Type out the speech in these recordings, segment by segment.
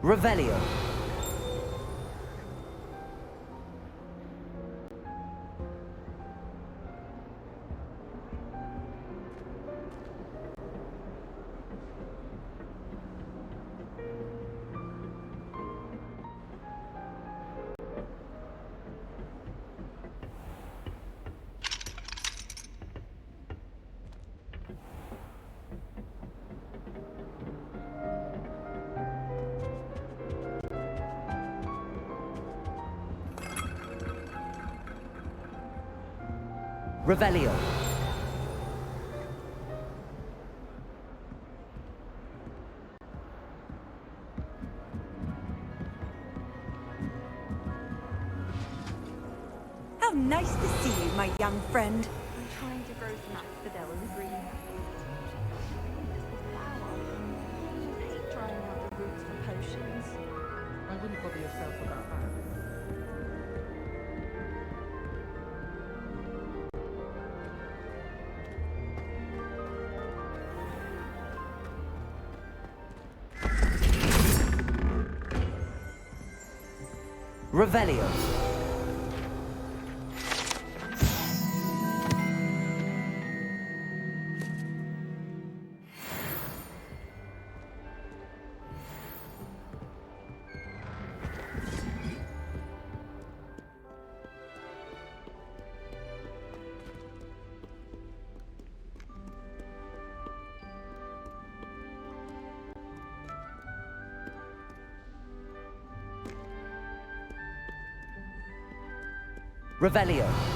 Revelio. Revelio. How nice to see you, my young friend. I'm trying to grow some asphodel in the greenhouse. I hate drying out the roots for potions. I wouldn't bother yourself about that. Revelio. Revelio.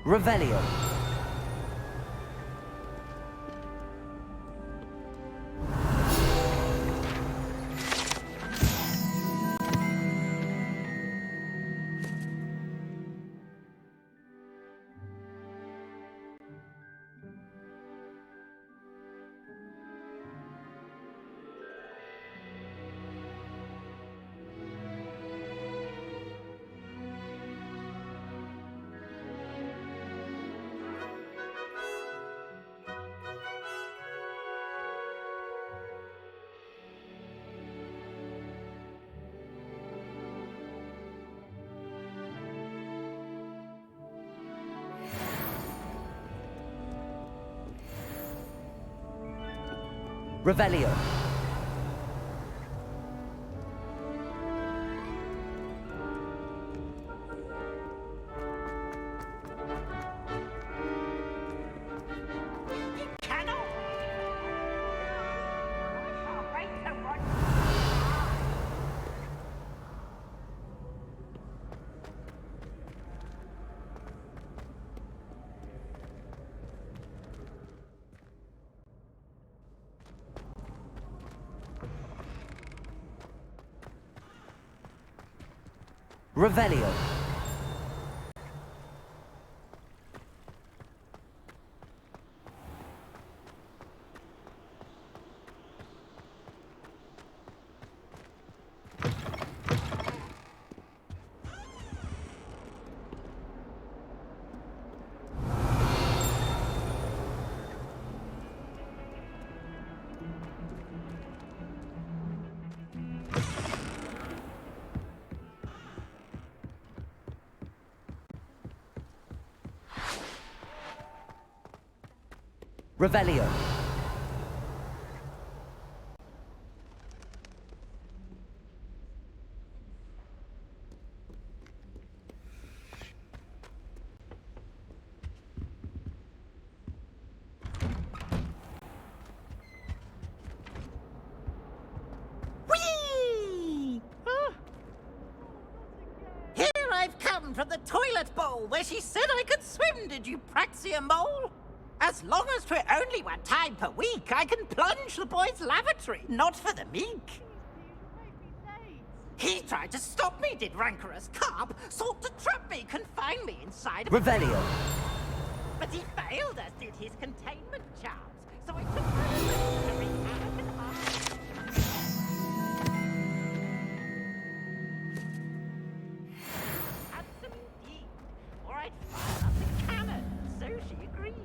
Revelio. Revelio. Revelio. Revelio. Whee! Here I've come from the toilet bowl where she said I could swim, did you Praxia mole? As long as for only 1 time per week, I can plunge the boy's lavatory, not for the meek. He tried to stop me, did rancorous carp, sought to trap me, confine me inside of Revelio. But he failed, as did his containment charms, so I took my necessary American arms. Handsome indeed, or I'd fire up the cannon, so she agreed.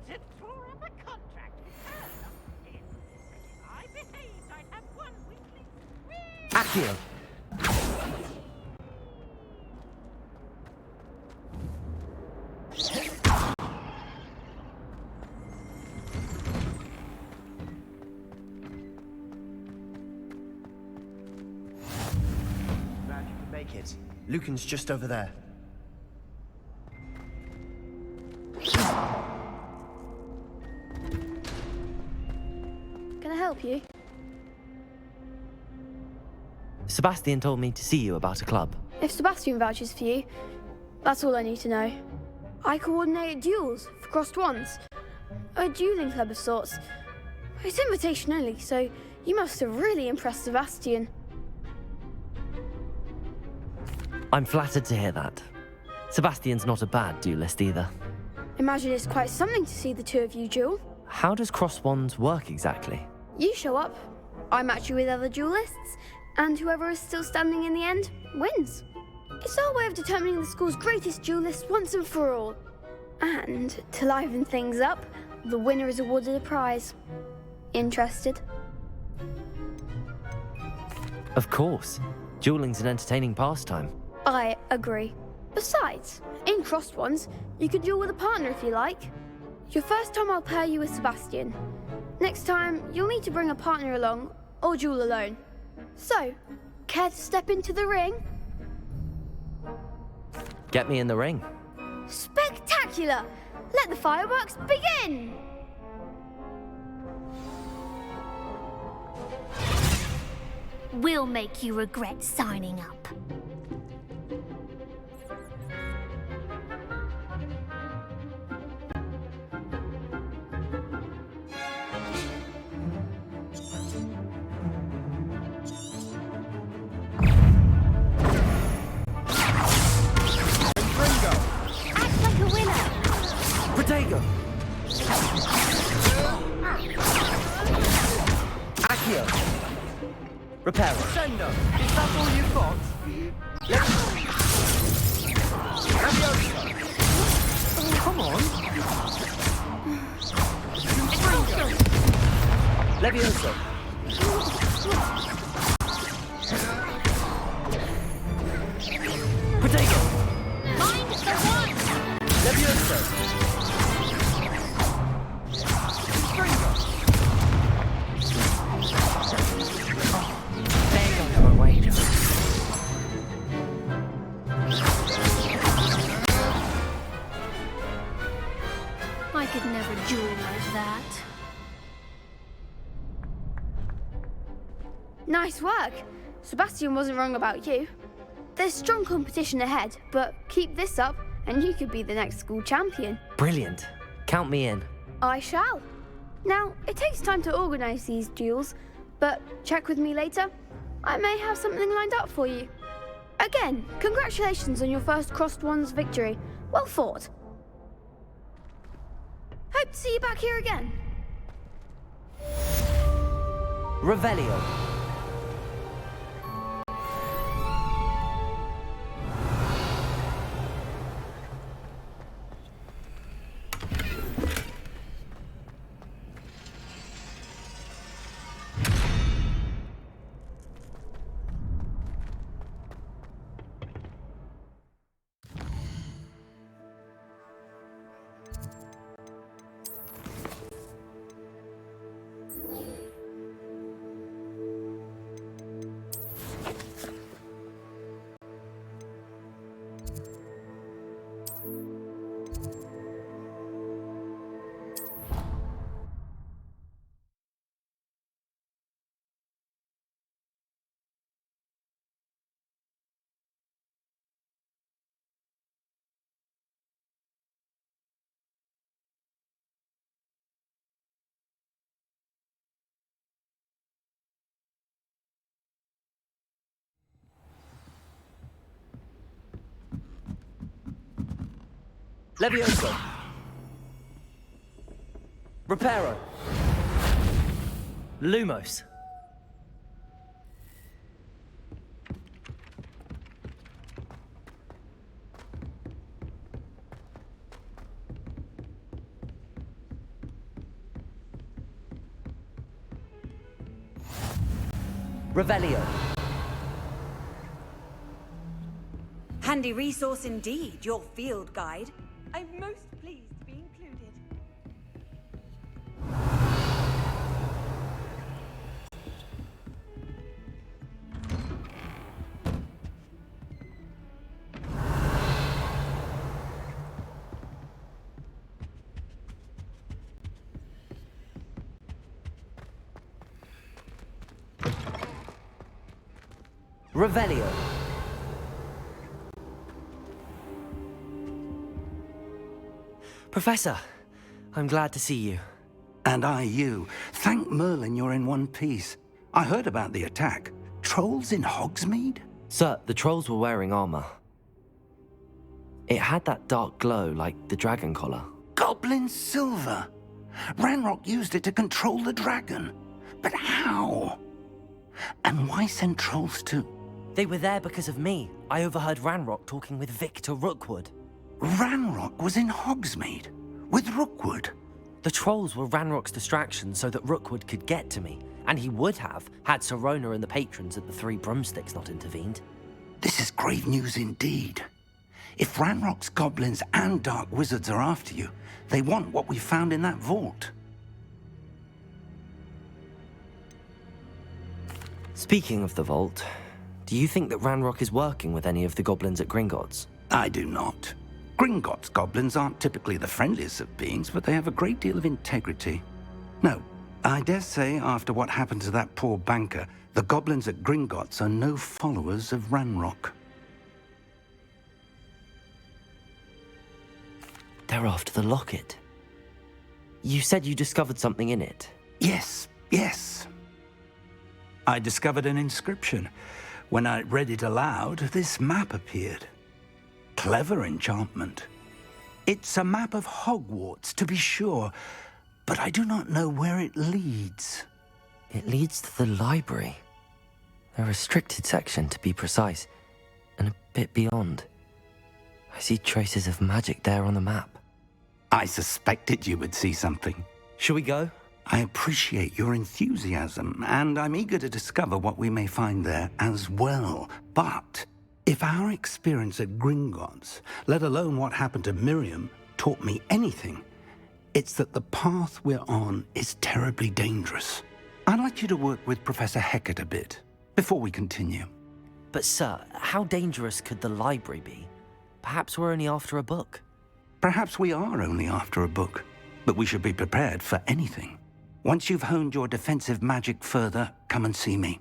To draw up a contract with her, if I behaved, I'd have 1 weekly. Accio. Glad you could make it. Lucan's just over there. Can I help you? Sebastian told me to see you about a club. If Sebastian vouches for you, that's all I need to know. I coordinate duels for crossed wands. A dueling club of sorts. It's invitation only, so you must have really impressed Sebastian. I'm flattered to hear that. Sebastian's not a bad duelist either. Imagine it's quite something to see the two of you duel. How does cross wands work exactly? You show up, I match you with other duelists, and whoever is still standing in the end wins. It's our way of determining the school's greatest duelist once and for all. And to liven things up, the winner is awarded a prize. Interested? Of course. Dueling's an entertaining pastime. I agree. Besides, in crossed ones, you can duel with a partner if you like. Your first time I'll pair you with Sebastian. Next time, you'll need to bring a partner along, or duel alone. So, care to step into the ring? Get me in the ring. Spectacular! Let the fireworks begin! We'll make you regret signing up. Reparo. Sender! Is that all you've got? Leviosa! Come on! Leviosa. Potato. Mind the one! Leviosa. There goes my wager. I could never duel like that. Nice work. Sebastian wasn't wrong about you. There's strong competition ahead, but keep this up and you could be the next school champion. Brilliant. Count me in. I shall. Now, it takes time to organise these duels, but check with me later. I may have something lined up for you. Again, congratulations on your first Crossed Wands victory. Well fought. Hope to see you back here again. Revelio. Leviosa. Reparo. Lumos. Revelio. Handy resource indeed, your field guide. I'm most pleased to be included. Revelio. Professor, I'm glad to see you. And I you. Thank Merlin you're in one piece. I heard about the attack. Trolls in Hogsmeade? Sir, the trolls were wearing armor. It had that dark glow like the dragon collar. Goblin silver. Ranrock used it to control the dragon. But how? And why send trolls too? They were there because of me. I overheard Ranrock talking with Victor Rookwood. Ranrock was in Hogsmeade with Rookwood. The trolls were Ranrock's distraction so that Rookwood could get to me, and he would have had Sirona and the patrons at the Three Broomsticks not intervened. This is grave news indeed. If Ranrock's goblins and dark wizards are after you, they want what we found in that vault. Speaking of the vault, do you think that Ranrock is working with any of the goblins at Gringotts? I do not. Gringotts goblins aren't typically the friendliest of beings, but they have a great deal of integrity. No, I dare say after what happened to that poor banker, the goblins at Gringotts are no followers of Ranrock. They're after the locket. You said you discovered something in it. Yes, yes. I discovered an inscription. When I read it aloud, this map appeared. Clever enchantment. It's a map of Hogwarts, to be sure, but I do not know where it leads. It leads to the library. A restricted section, to be precise, and a bit beyond. I see traces of magic there on the map. I suspected you would see something. Shall we go? I appreciate your enthusiasm, and I'm eager to discover what we may find there as well. But if our experience at Gringotts, let alone what happened to Miriam, taught me anything, it's that the path we're on is terribly dangerous. I'd like you to work with Professor Hecat a bit before we continue. But sir, how dangerous could the library be? Perhaps we're only after a book. Perhaps we are only after a book, but we should be prepared for anything. Once you've honed your defensive magic further, come and see me.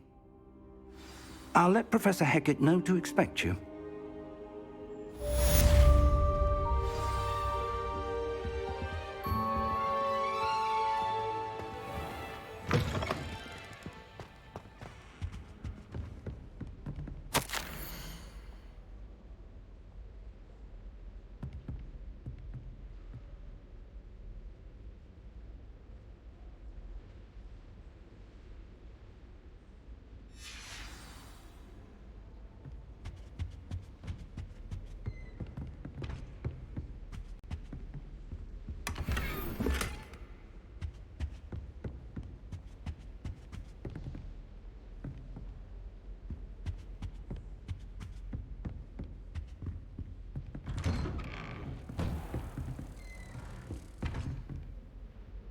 I'll let Professor Hecat know to expect you.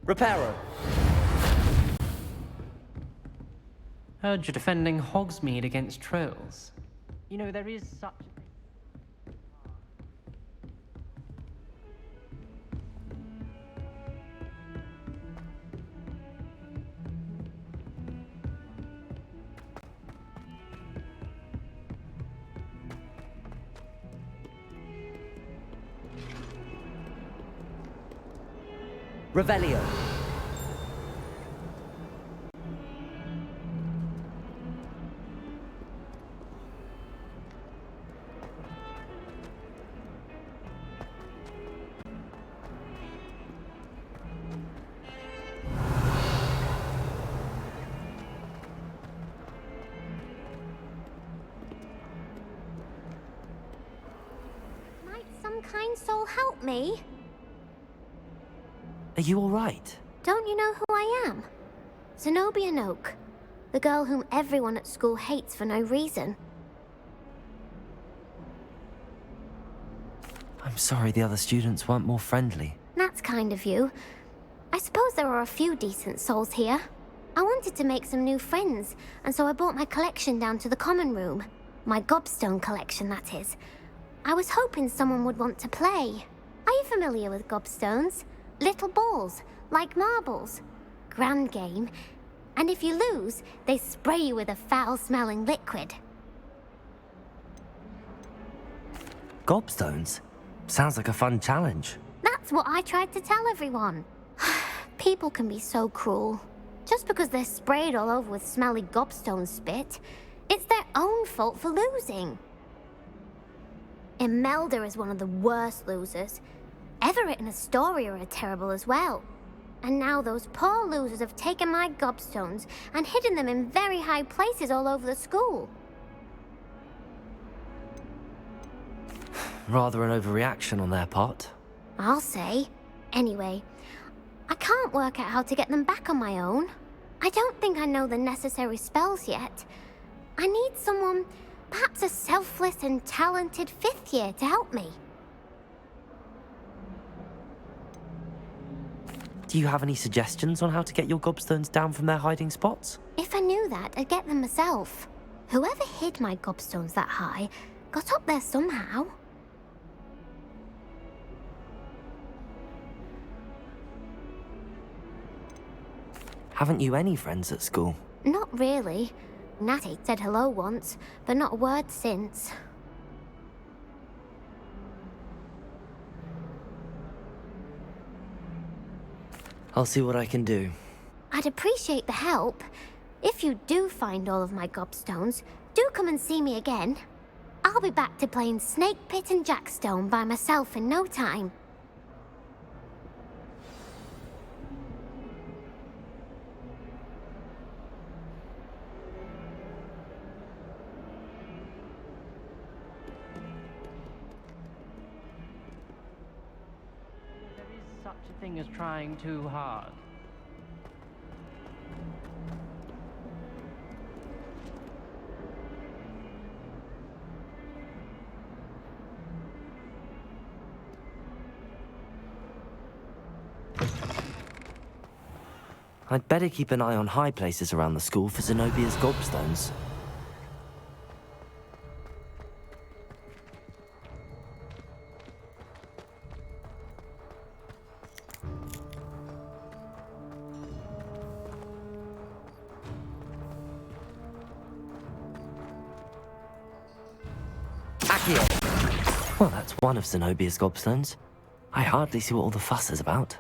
Reparo. Heard you're defending Hogsmeade against trolls. You know, there is such a thing. Revelio. Might some kind soul help me? Are you all right? Don't you know who I am? Zenobia Noak, the girl whom everyone at school hates for no reason. I'm sorry the other students weren't more friendly. That's kind of you. I suppose there are a few decent souls here. I wanted to make some new friends, and so I brought my collection down to the common room. My gobstone collection, that is. I was hoping someone would want to play. Are you familiar with gobstones? Little balls, like marbles. Grand game. And if you lose, they spray you with a foul-smelling liquid. Gobstones? Sounds like a fun challenge. That's what I tried to tell everyone. People can be so cruel. Just because they're sprayed all over with smelly gobstone spit, it's their own fault for losing. Imelda is one of the worst losers. Everett and Astoria are terrible as well. And now those poor losers have taken my gobstones and hidden them in very high places all over the school. Rather an overreaction on their part. I'll say. Anyway, I can't work out how to get them back on my own. I don't think I know the necessary spells yet. I need someone, perhaps a selfless and talented 5th year to help me. Do you have any suggestions on how to get your gobstones down from their hiding spots? If I knew that, I'd get them myself. Whoever hid my gobstones that high got up there somehow. Haven't you any friends at school? Not really. Natty said hello once, but not a word since. I'll see what I can do. I'd appreciate the help. If you do find all of my gobstones, do come and see me again. I'll be back to playing Snake Pit and Jackstone by myself in no time. a thing as trying too hard. I'd better keep an eye on high places around the school for Zenobia's gobstones. Accio! Well, that's one of Zenobia's gobstones. I hardly see what all the fuss is about.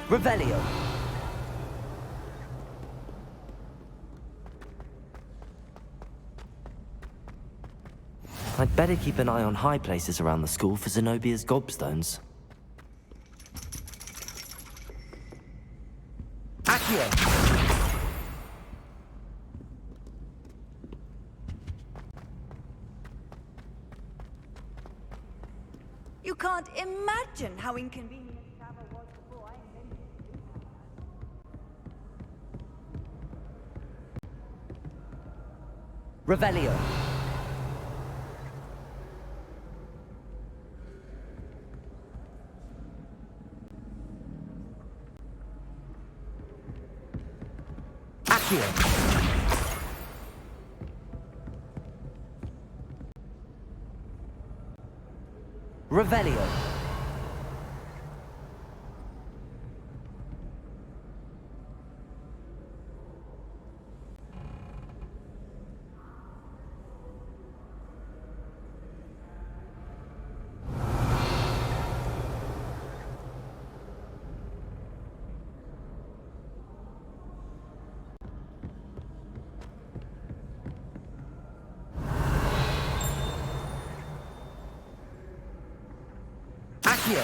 Revelio. I'd better keep an eye on high places around the school for Zenobia's gobstones. Accio! You can't imagine how inconvenient travel was before I invented it. Revelio. Accio. Revelio. Accio.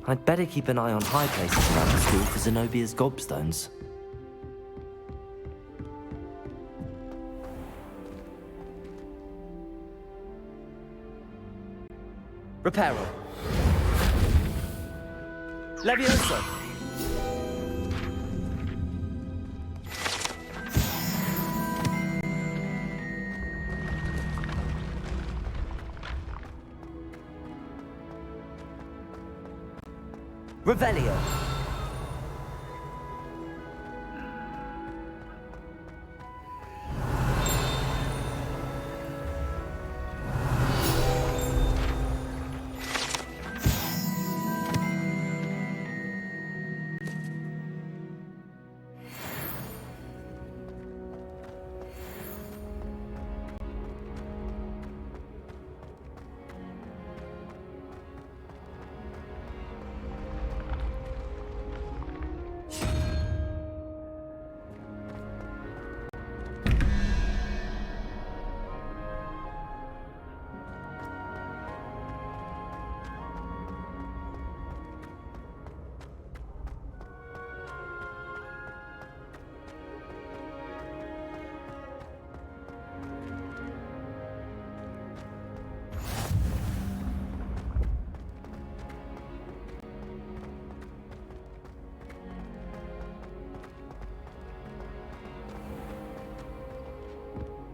I'd better keep an eye on high places around the school for Zenobia's gobstones. Reparo. Leviosa. Revelio.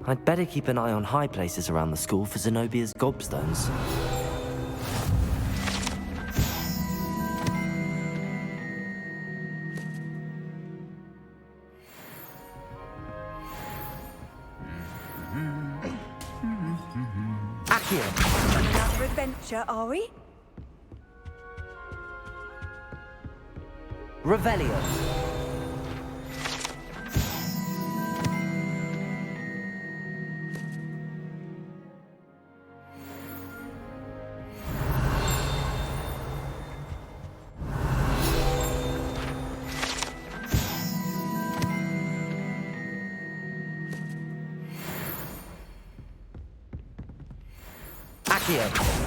I'd better keep an eye on high places around the school for Zenobia's gobstones. Accio! Another adventure, are we? Revelio! Accio!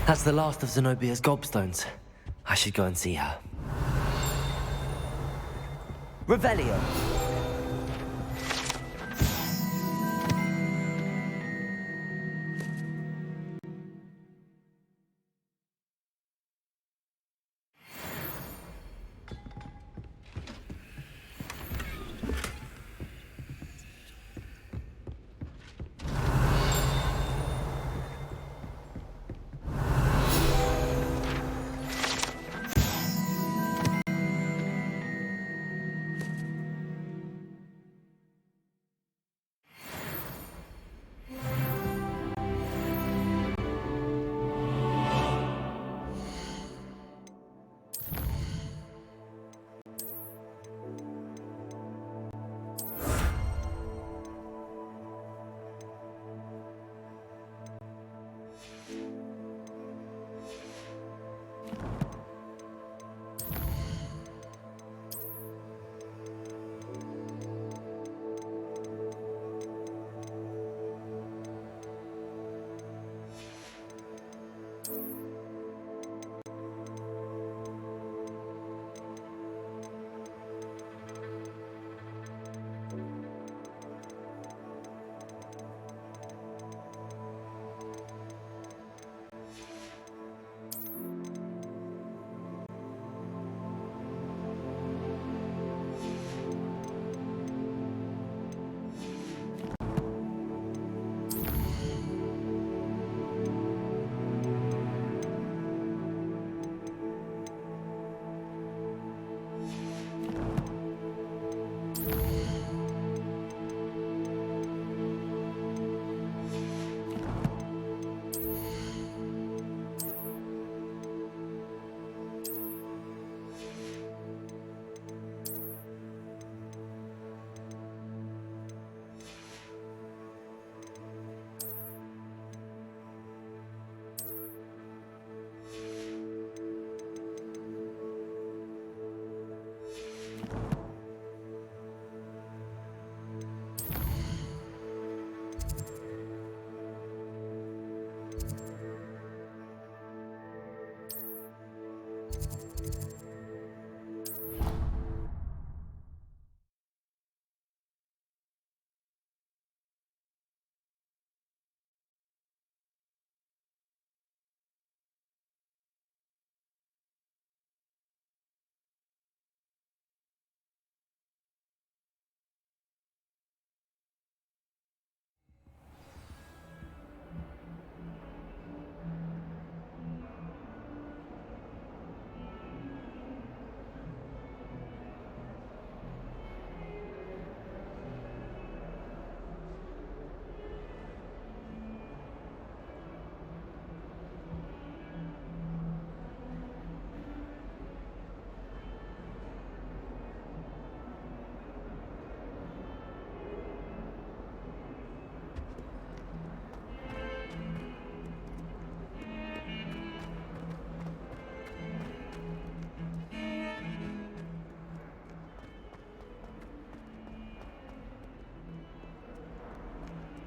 That's the last of Zenobia's gobstones. I should go and see her. Revelio!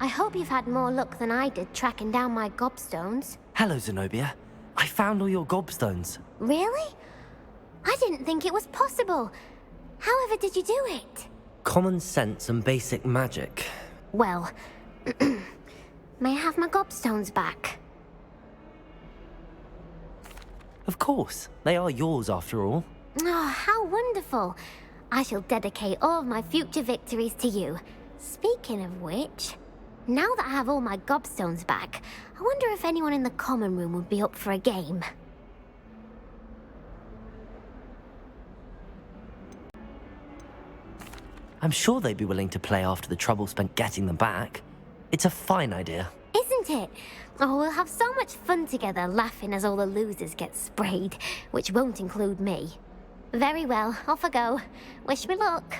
I hope you've had more luck than I did tracking down my gobstones. Hello, Zenobia. I found all your gobstones. Really? I didn't think it was possible. However did you do it? Common sense and basic magic. Well, may I have my gobstones back? Of course, they are yours after all. Oh, how wonderful. I shall dedicate all of my future victories to you. Speaking of which, now that I have all my gobstones back, I wonder if anyone in the common room would be up for a game. I'm sure they'd be willing to play after the trouble spent getting them back. It's a fine idea. Isn't it? Oh, we'll have so much fun together, laughing as all the losers get sprayed, which won't include me. Very well, off I go. Wish me luck.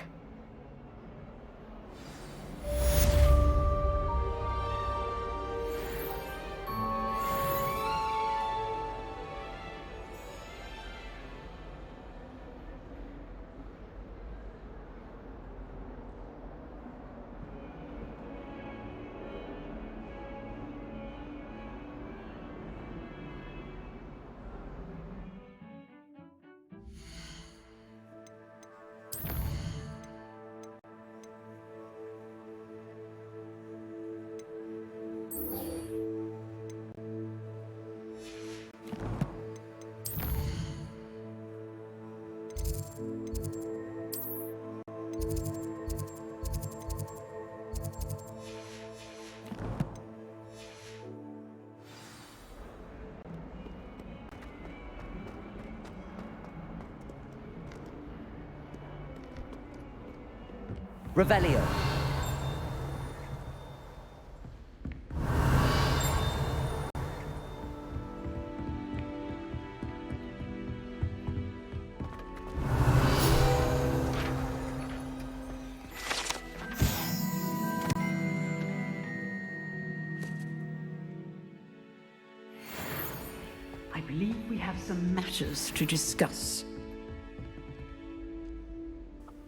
Revelio. I believe we have some matters to discuss.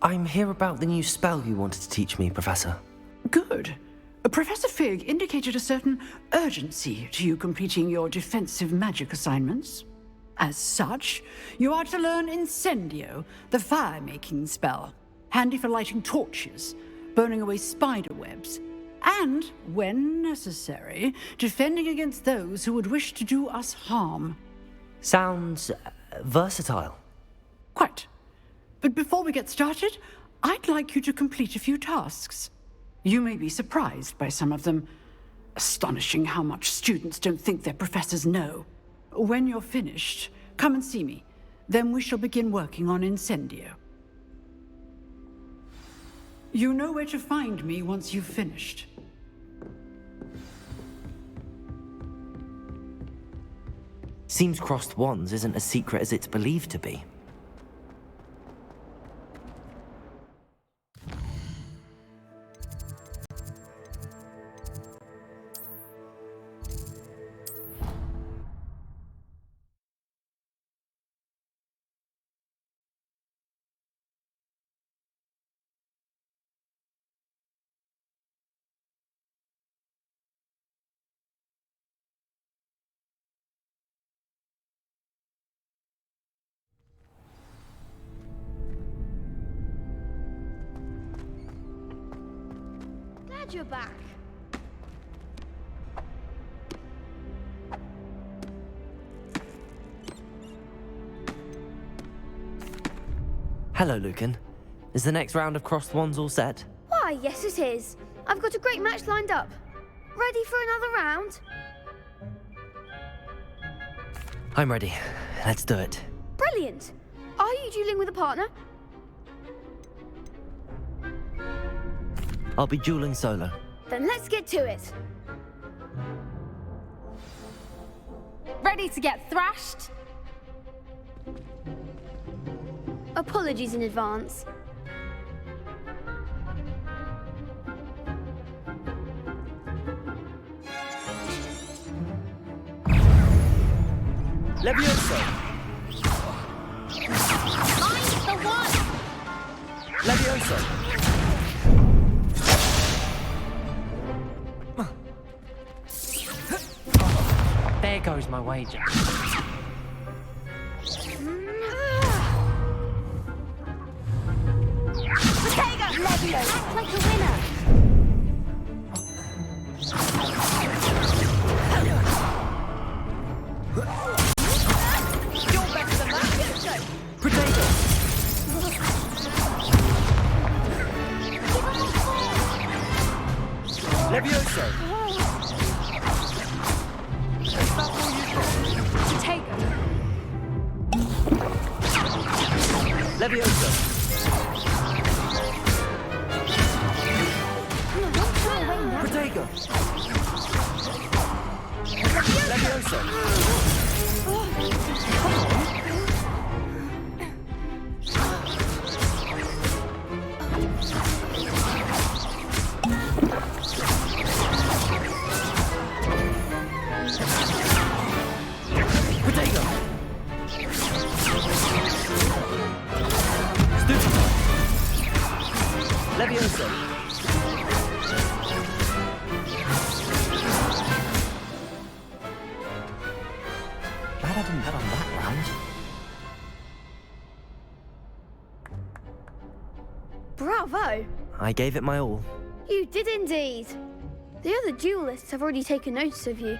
I'm here about the new spell you wanted to teach me, Professor. Good. Professor Fig indicated a certain urgency to you completing your defensive magic assignments. As such, you are to learn Incendio, the fire-making spell, handy for lighting torches, burning away spider webs, and, when necessary, defending against those who would wish to do us harm. Sounds versatile. Quite. But before we get started, I'd like you to complete a few tasks. You may be surprised by some of them. Astonishing how much students don't think their professors know. When you're finished, come and see me. Then we shall begin working on Incendio. You know where to find me once you've finished. Seems crossed wands isn't as secret as it's believed to be. Glad you're back. Hello, Lucan. Is the next round of crossed wands all set? Why, yes it is. I've got a great match lined up. Ready for another round? I'm ready. Let's do it. Brilliant. Are you dueling with a partner? I'll be dueling solo. Then let's get to it. Ready to get thrashed? Apologies in advance. Levioso! Mine's the one! Levioso! There goes my wager. Act like a winner. Your Is that all you've got? Protego. Leviosa. Protego. Leviosa. Come on. Protego. Stupefy. Leviosa. Glad I didn't bet on that round. Bravo! I gave it my all. You did indeed. The other duelists have already taken notice of you,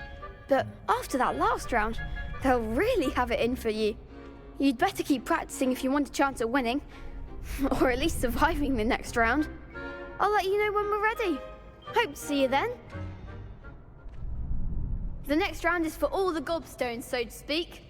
but after that last round, they'll really have it in for you. You'd better keep practicing if you want a chance at winning, or at least surviving the next round. I'll let you know when we're ready. Hope to see you then. The next round is for all the gobstones, so to speak.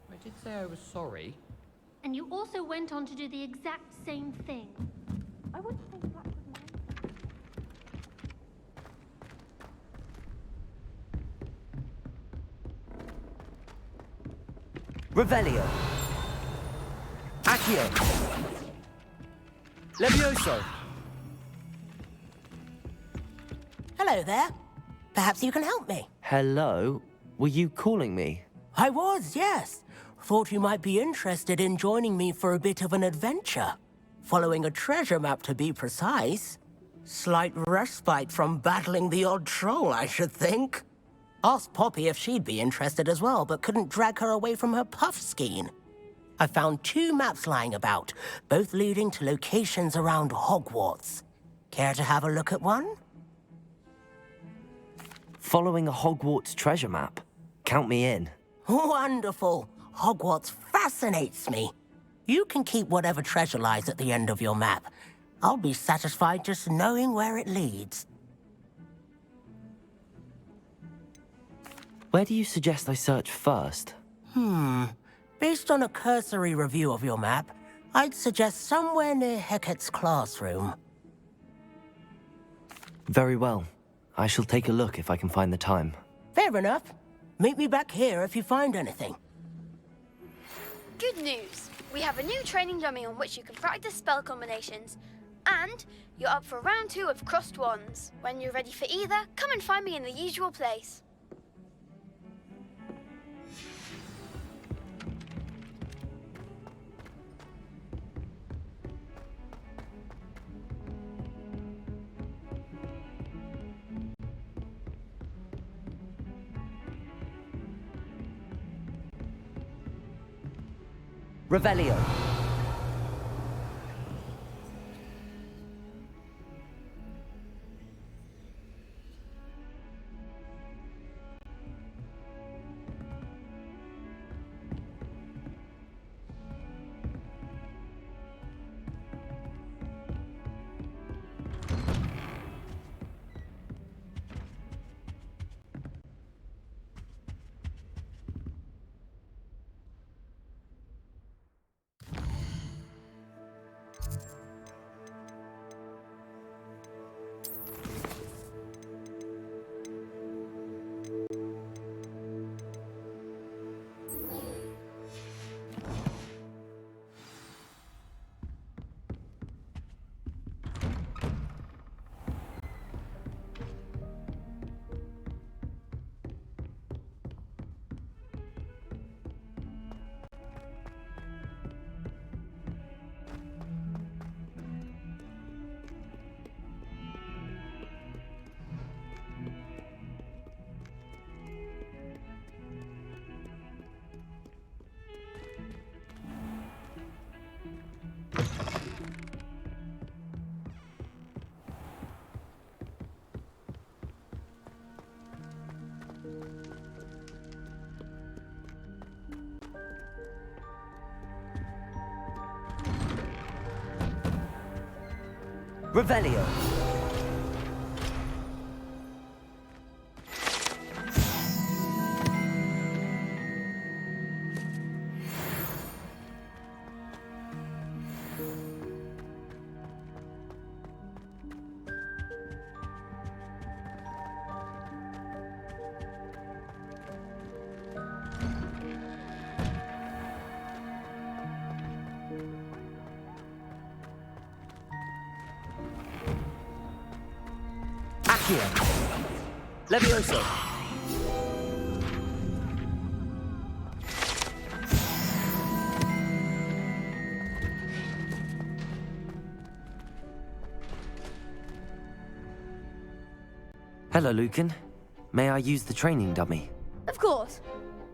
I did say I was sorry. And you also went on to do the exact same thing. I wouldn't think that was Revelio. Accio. Levioso. Hello there. Perhaps you can help me. Hello? Were you calling me? I was, yes. Thought you might be interested in joining me for a bit of an adventure. Following a treasure map, to be precise. Slight respite from battling the odd troll, I should think. Asked Poppy if she'd be interested as well, but couldn't drag her away from her puff skein. I found 2 maps lying about, both leading to locations around Hogwarts. Care to have a look at one? Following a Hogwarts treasure map. Count me in. Wonderful. Hogwarts fascinates me. You can keep whatever treasure lies at the end of your map. I'll be satisfied just knowing where it leads. Where do you suggest I search first? Based on a cursory review of your map, I'd suggest somewhere near Hecate's classroom. Very well. I shall take a look if I can find the time. Fair enough. Meet me back here if you find anything. Good news. We have a new training dummy on which you can practice spell combinations. And you're up for round 2 of crossed wands. When you're ready for either, come and find me in the usual place. Revelio. Revelio. Accio. Levioso. Hello, Lucan. May I use the training dummy? Of course.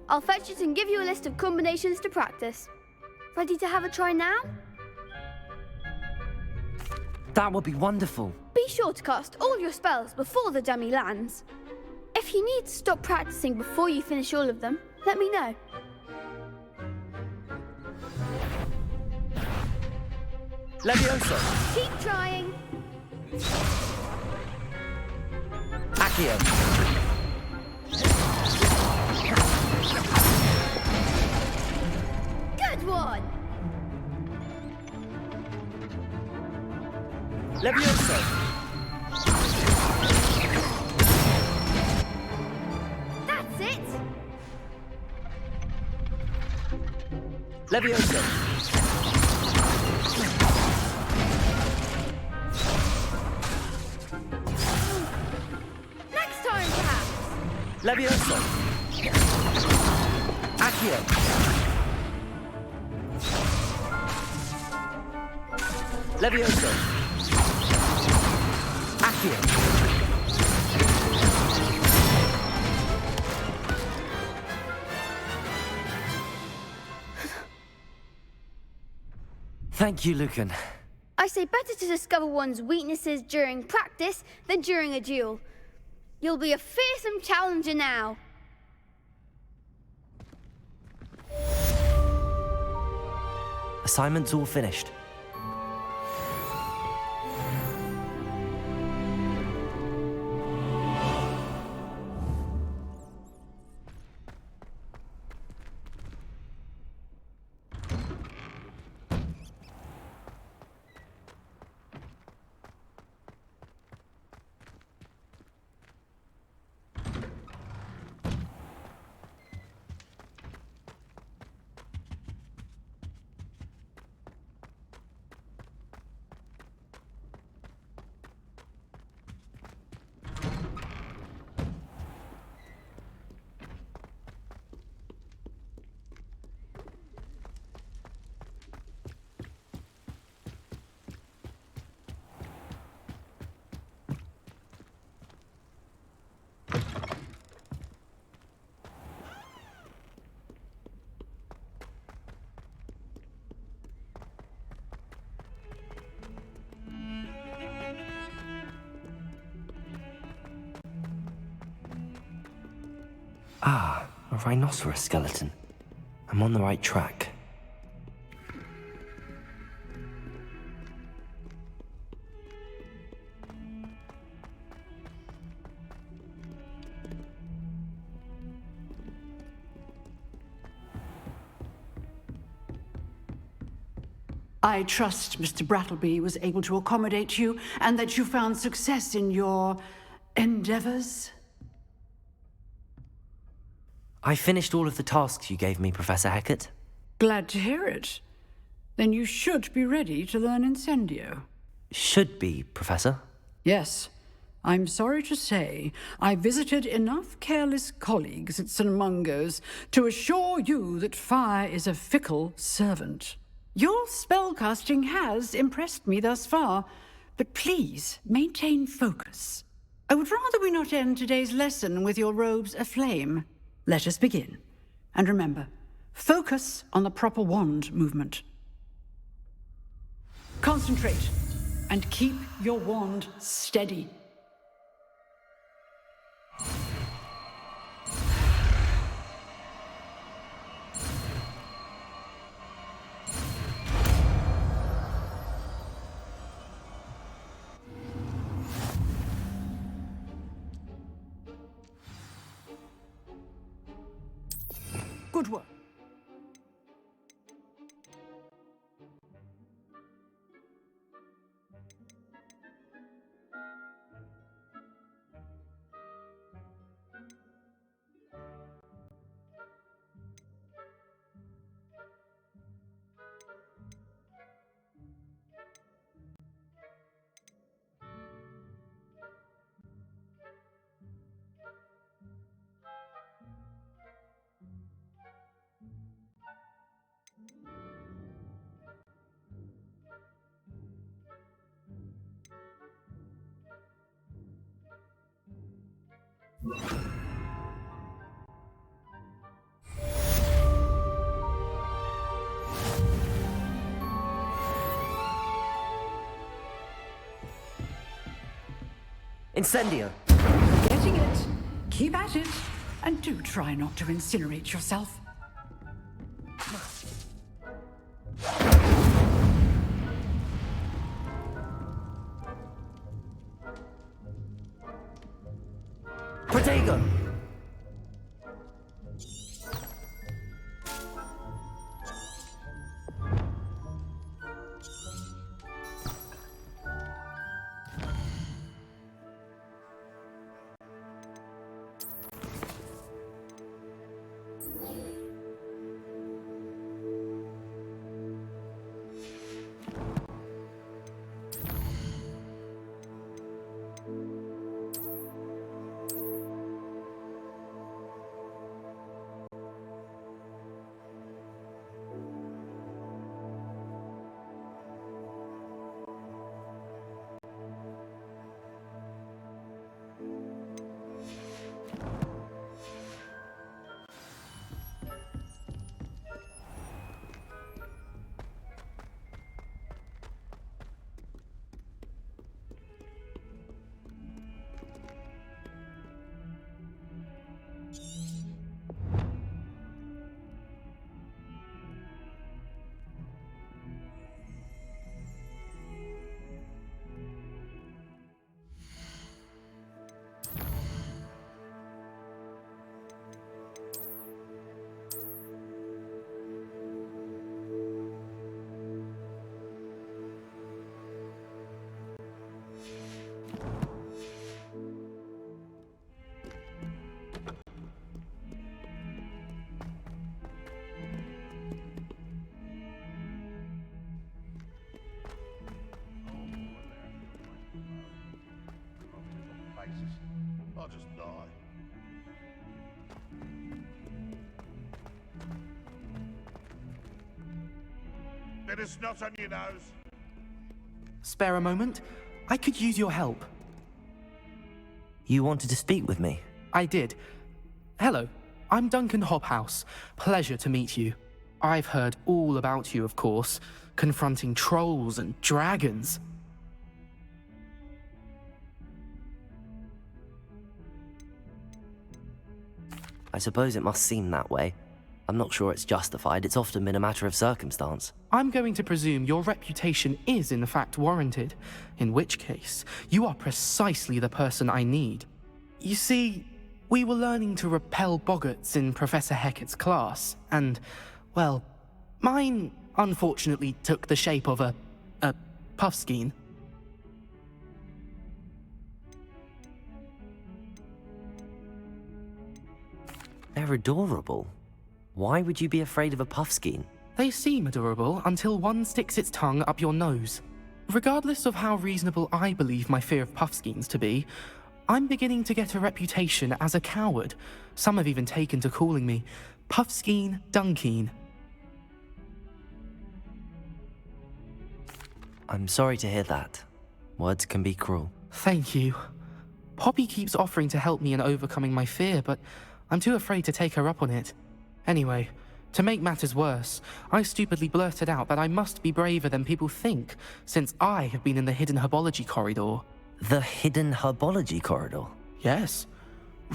I'll fetch it and give you a list of combinations to practice. Ready to have a try now? That would be wonderful. Be sure to cast all your spells before the dummy lands. If you need to stop practicing before you finish all of them, let me know. Levioso. Keep trying. Accio. Good one. Levioso. That's it. Levioso. Next time, perhaps. Levioso. Accio. Levioso. Accio. Thank you, Lucan. I say better to discover one's weaknesses during practice than during a duel. You'll be a fearsome challenger now. Assignment's all finished. Ah, a rhinoceros skeleton. I'm on the right track. I trust Mr. Brattleby was able to accommodate you and that you found success in your endeavors. I finished all of the tasks you gave me, Professor Hecat. Glad to hear it. Then you should be ready to learn Incendio. Should be, Professor. Yes. I'm sorry to say, I visited enough careless colleagues at St. Mungo's to assure you that fire is a fickle servant. Your spellcasting has impressed me thus far, but please maintain focus. I would rather we not end today's lesson with your robes aflame. Let us begin. And remember, focus on the proper wand movement. Concentrate, and keep your wand steady. Good work. Incendio! Getting it. Keep at it. And do try not to incinerate yourself. Protego! I'll just die. Bit of snot on your nose. Spare a moment? I could use your help. You wanted to speak with me? I did. Hello, I'm Duncan Hobhouse. Pleasure to meet you. I've heard all about you, of course, confronting trolls and dragons. I suppose it must seem that way. I'm not sure it's justified. It's often been a matter of circumstance. I'm going to presume your reputation is in fact warranted, in which case, you are precisely the person I need. You see, we were learning to repel boggarts in Professor Hecat's class, and, well, mine unfortunately took the shape of a puffskein. They're adorable. Why would you be afraid of a puffskein? They seem adorable until one sticks its tongue up your nose. Regardless of how reasonable I believe my fear of puffskeins to be, I'm beginning to get a reputation as a coward. Some have even taken to calling me Puffskein Dunkeen. I'm sorry to hear that. Words can be cruel. Thank you. Poppy keeps offering to help me in overcoming my fear, but I'm too afraid to take her up on it. Anyway, to make matters worse, I stupidly blurted out that I must be braver than people think, since I have been in the hidden herbology corridor. The hidden herbology corridor? Yes.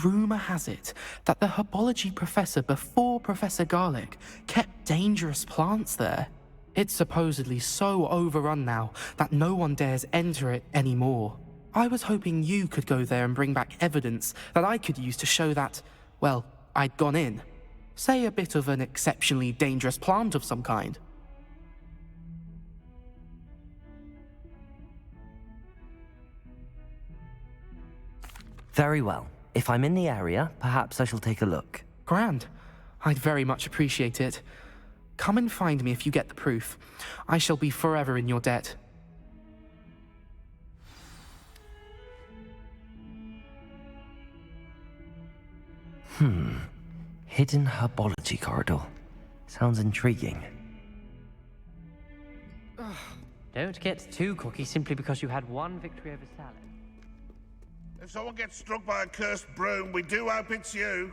Rumour has it that the herbology professor before Professor Garlic kept dangerous plants there. It's supposedly so overrun now that no one dares enter it anymore. I was hoping you could go there and bring back evidence that I could use to show that, well, I'd gone in. Say a bit of an exceptionally dangerous plant of some kind. Very well. If I'm in the area, perhaps I shall take a look. Grand. I'd very much appreciate it. Come and find me if you get the proof. I shall be forever in your debt. Hidden herbology corridor. Sounds intriguing. Don't get too cocky simply because you had one victory over salad. If someone gets struck by a cursed broom, we do hope it's you.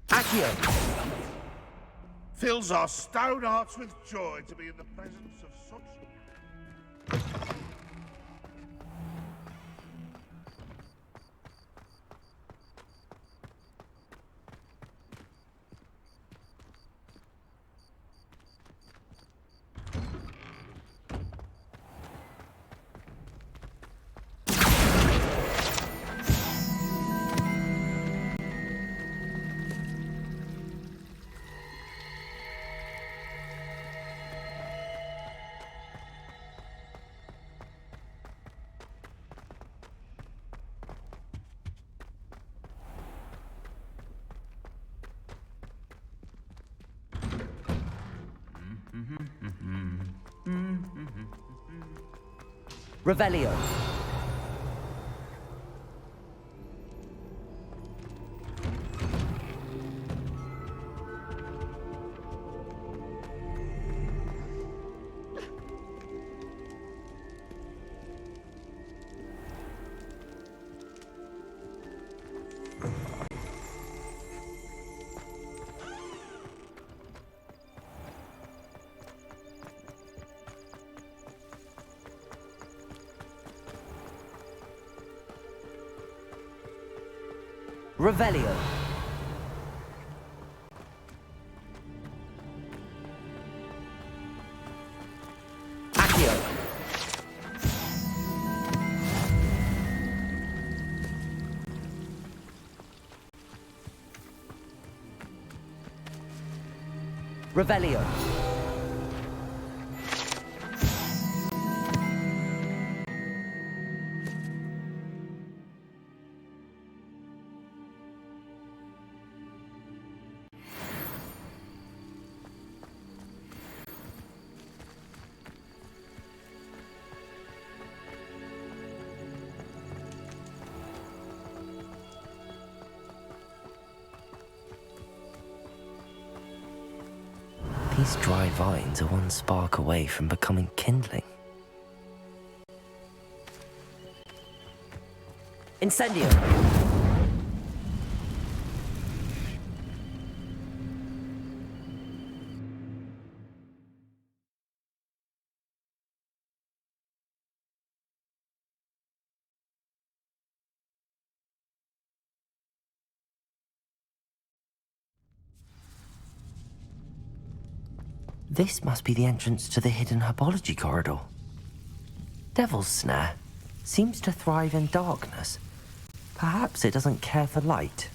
Accio! Fills our stone hearts with joy to be in the presence of such... Revelio. Revelio. Accio. Revelio. These dry vines are one spark away from becoming kindling. Incendio! This must be the entrance to the hidden herbology corridor. Devil's Snare seems to thrive in darkness. Perhaps it doesn't care for light.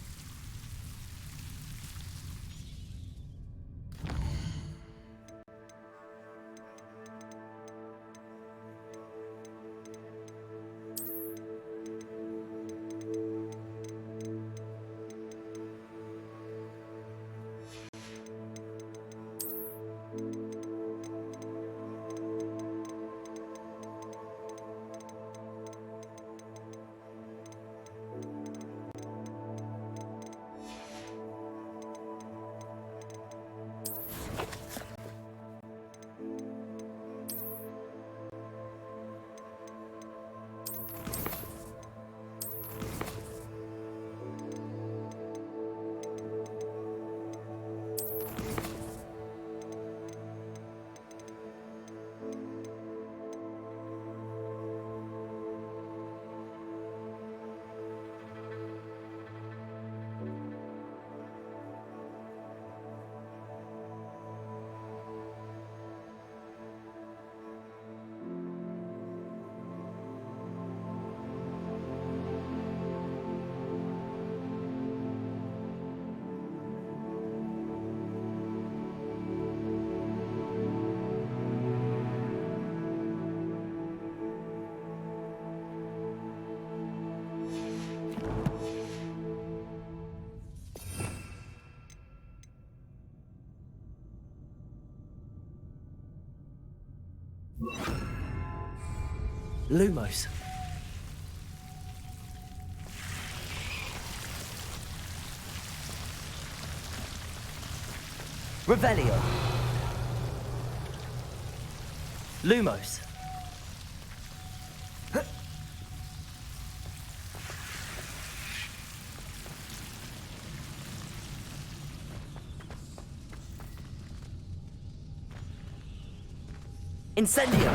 Lumos. Revelio. Lumos. Incendio.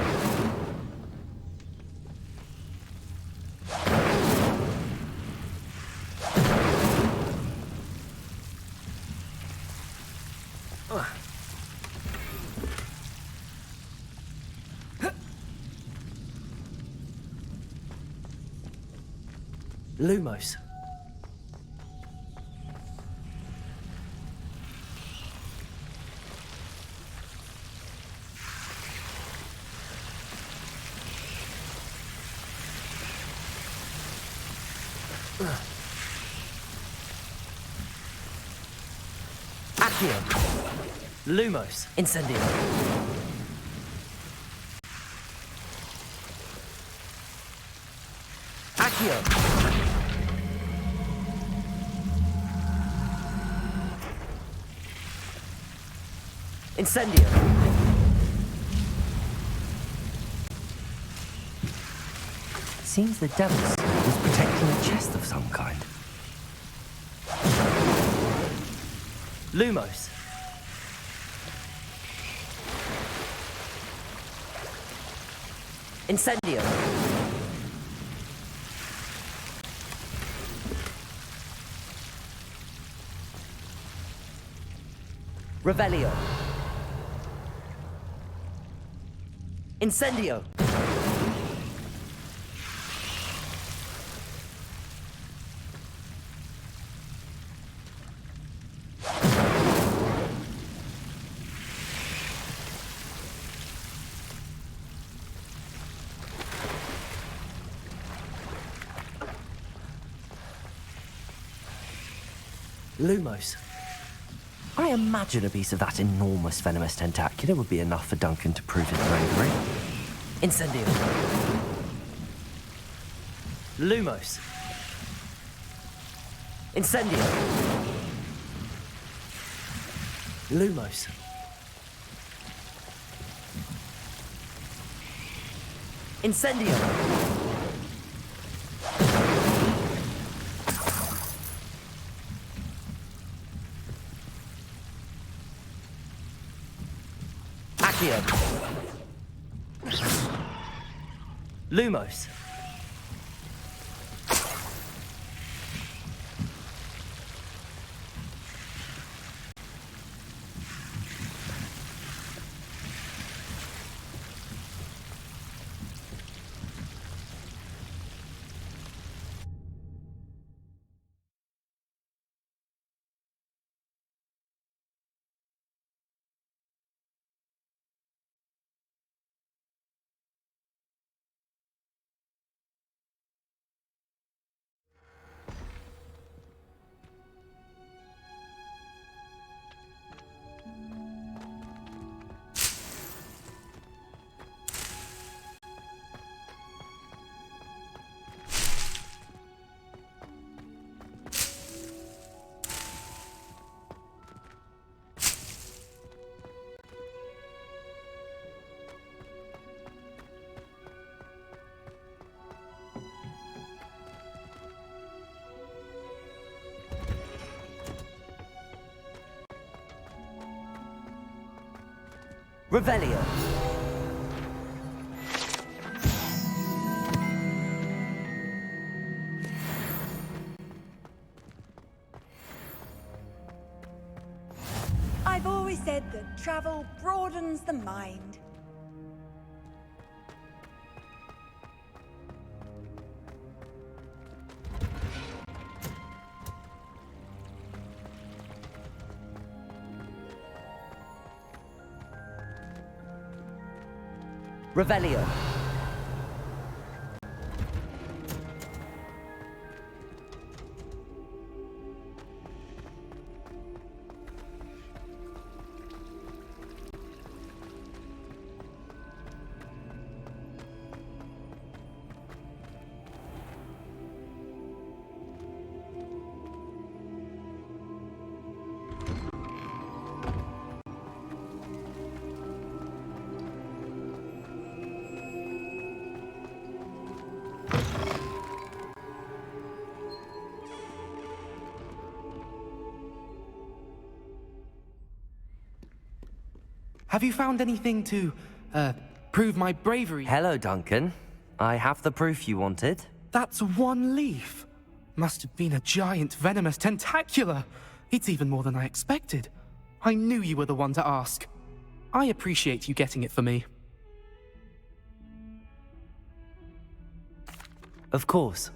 Lumos. Accio. Lumos. Incendio. Accio. Incendio. Seems the devil was protecting a chest of some kind. Lumos. Incendio. Revelio. Incendio. Lumos. I imagine a piece of that enormous venomous tentacular would be enough for Duncan to prove his bravery. Incendio. Lumos. Incendio. Lumos. Incendio. Accio. Lumos. Revelio. I've always said that travel broadens the mind. Revelio. Have you found anything to, prove my bravery? Hello, Duncan. I have the proof you wanted. That's one leaf. Must have been a giant venomous tentacula. It's even more than I expected. I knew you were the one to ask. I appreciate you getting it for me. Of course.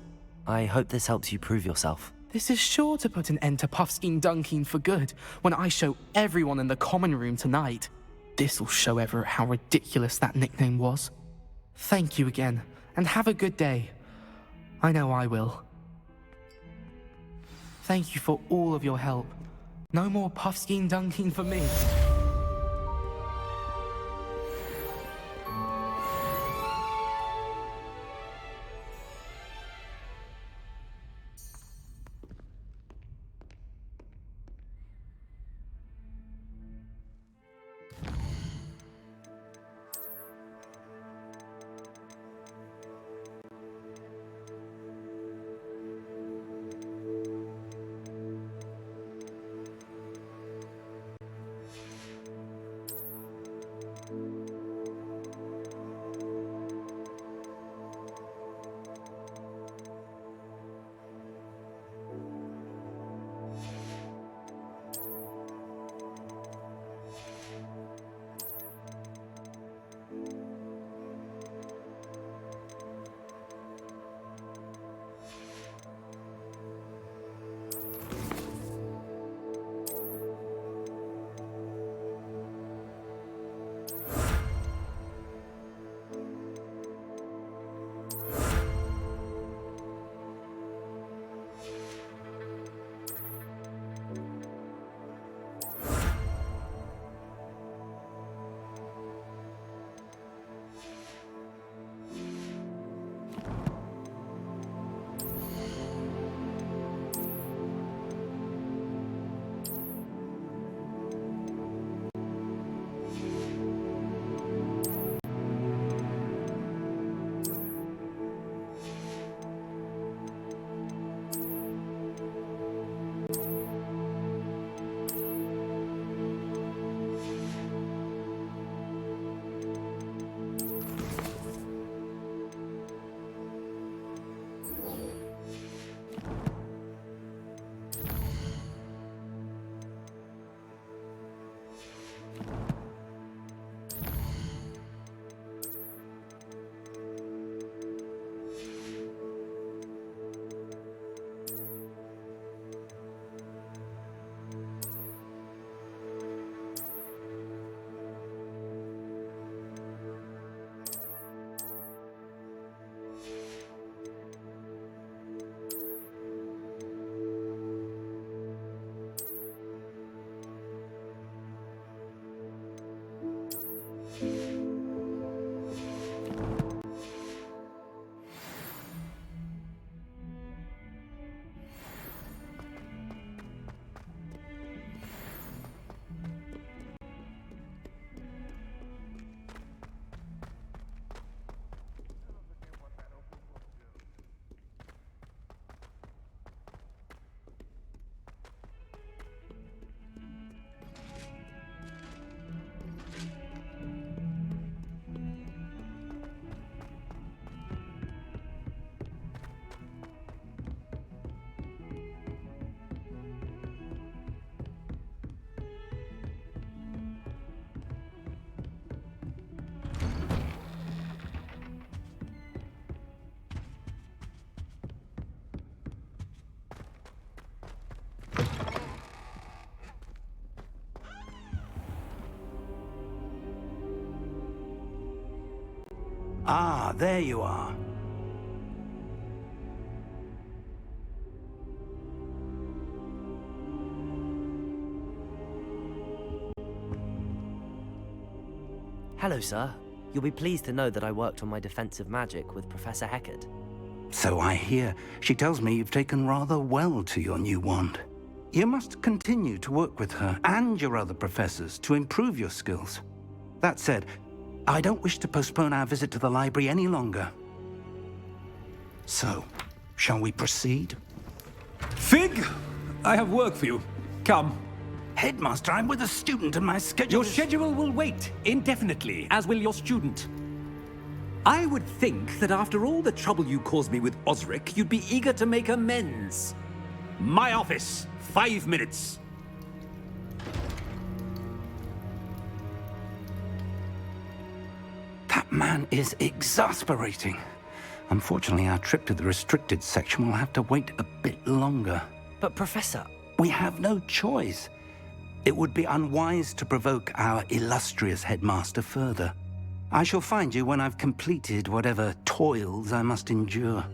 I hope this helps you prove yourself. This is sure to put an end to Puffskein Dunkeen for good when I show everyone in the common room tonight. This'll show Everett how ridiculous that nickname was. Thank you again, and have a good day. I know I will. Thank you for all of your help. No more Puffskein Dunkeen for me. Ah, there you are. Hello, sir. You'll be pleased to know that I worked on my defensive magic with Professor Heckard. So I hear. She tells me you've taken rather well to your new wand. You must continue to work with her and your other professors to improve your skills. That said, I don't wish to postpone our visit to the library any longer. So, shall we proceed? Fig, I have work for you. Come. Headmaster, I'm with a student and my schedule Your is- schedule will wait indefinitely, as will your student. I would think that after all the trouble you caused me with Osric, you'd be eager to make amends. My office, 5 minutes. That man is exasperating. Unfortunately, our trip to the restricted section will have to wait a bit longer. But Professor... We have no choice. It would be unwise to provoke our illustrious headmaster further. I shall find you when I've completed whatever toils I must endure.